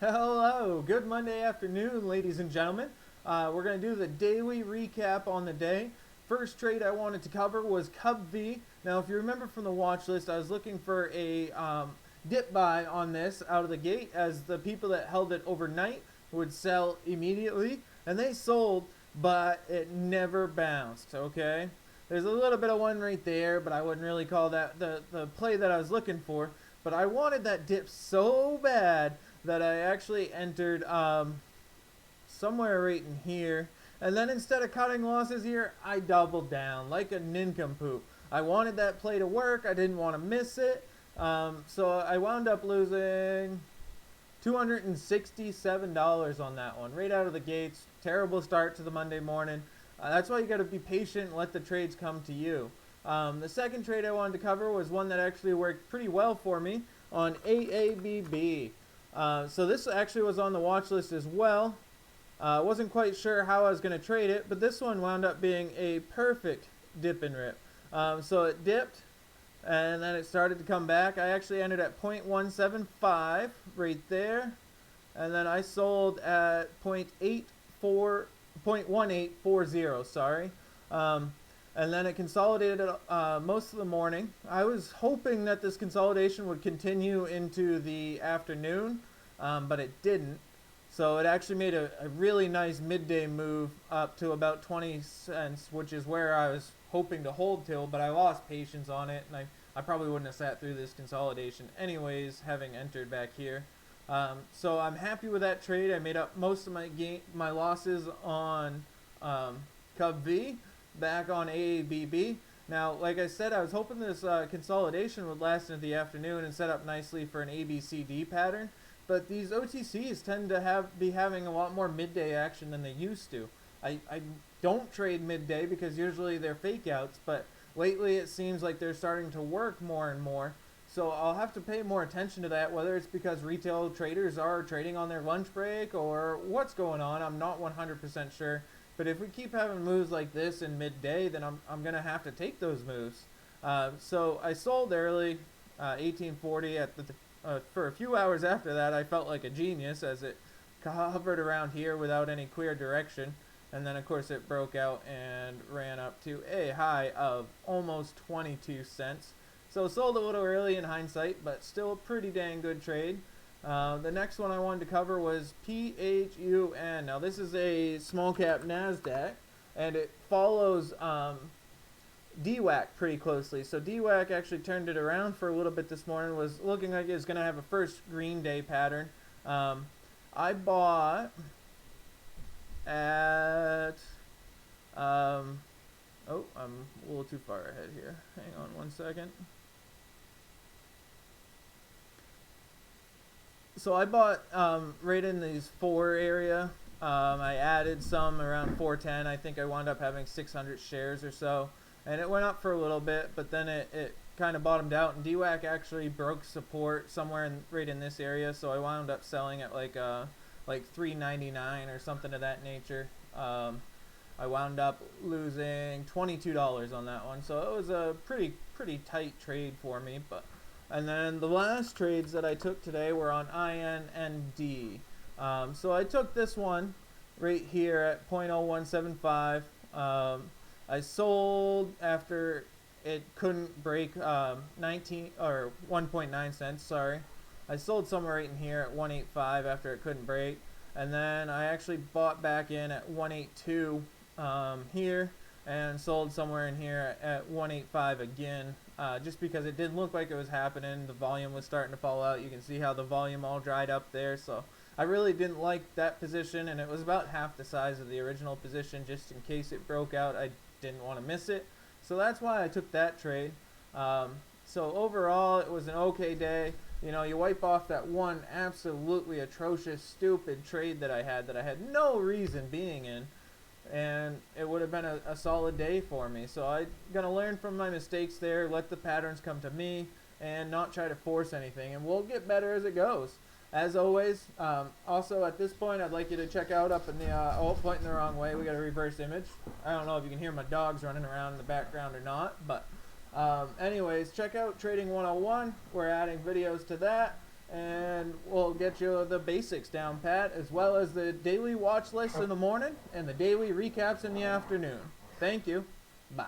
Hello, good Monday afternoon, ladies and gentlemen. We're going to do the daily recap on the day. First trade I wanted to cover was CUBV. Now, if you remember from the watch list, I was looking for a dip buy on this out of the gate, as the people that held it overnight would sell immediately, and they sold, but it never bounced, okay? There's a little bit of one right there, but I wouldn't really call that the play that I was looking for. But I wanted that dip so bad that I actually entered somewhere right in here. And then instead of cutting losses here, I doubled down like a nincompoop. I wanted that play to work. I didn't want to miss it. So I wound up losing $267 on that one right out of the gates. Terrible start to the Monday morning. That's why you got to be patient and let the trades come to you. The second trade I wanted to cover was one that actually worked pretty well for me on AABB. So this actually was on the watch list as well. Wasn't quite sure how I was going to trade it, but this one wound up being a perfect dip and rip. So it dipped, and then it started to come back. I actually ended at 0.175 right there, and then I sold at 0.1840, sorry. And then it consolidated most of the morning. I was hoping that this consolidation would continue into the afternoon, but it didn't. So it actually made a really nice midday move up to about 20 cents, which is where I was hoping to hold till, but I lost patience on it, and I probably wouldn't have sat through this consolidation anyways, having entered back here. So I'm happy with that trade. I made up most of my losses on CUBV back on AABB. Now, like I said, I was hoping this consolidation would last into the afternoon and set up nicely for an ABCD pattern, but these OTCs tend to be having a lot more midday action than they used to. I don't trade midday because usually they're fake outs, but lately it seems like they're starting to work more and more. So I'll have to pay more attention to that, whether it's because retail traders are trading on their lunch break or what's going on. I'm not 100% sure. But if we keep having moves like this in midday, then I'm going to have to take those moves. So I sold early, 1840. For a few hours after that, I felt like a genius as it hovered around here without any clear direction. And then, of course, it broke out and ran up to a high of almost 22 cents. So sold a little early in hindsight, but still a pretty dang good trade. The next one I wanted to cover was PHUN. Now this is a small cap NASDAQ, and it follows DWAC pretty closely. So DWAC actually turned it around for a little bit this morning, was looking like it was going to have a first green day pattern. I bought at, I'm a little too far ahead here. Hang on one second. So I bought right in these 4 area. I added some around 410. I think I wound up having 600 shares or so. And it went up for a little bit, but then it kind of bottomed out. And DWAC actually broke support somewhere right in this area. So I wound up selling at like $3.99 or something of that nature. I wound up losing $22 on that one. So it was a pretty tight trade for me. And then the last trades that I took today were on INND. So I took this one right here at 0.0175. I sold after it couldn't break 1.9 cents. Sorry, I sold somewhere right in here at 185 after it couldn't break, and then I actually bought back in at 182 here, and sold somewhere in here at 185 again. Just because it didn't look like it was happening. The volume was starting to fall out. You can see how the volume all dried up there. So I really didn't like that position, and it was about half the size of the original position. Just in case it broke out, I didn't want to miss it. So that's why I took that trade. So overall, it was an okay day. You know, you wipe off that one absolutely atrocious, stupid trade that I had no reason being in, and it would have been a solid day for me. So I'm going to learn from my mistakes there, let the patterns come to me, and not try to force anything, and we'll get better as it goes. As always, also at this point, I'd like you to check out up in the, pointing the wrong way, we got a reverse image. I don't know if you can hear my dogs running around in the background or not, but anyways, check out Trading 101. We're adding videos to that, and we'll get you the basics down pat, as well as the daily watch list in the morning and the daily recaps in the afternoon. Thank you. Bye.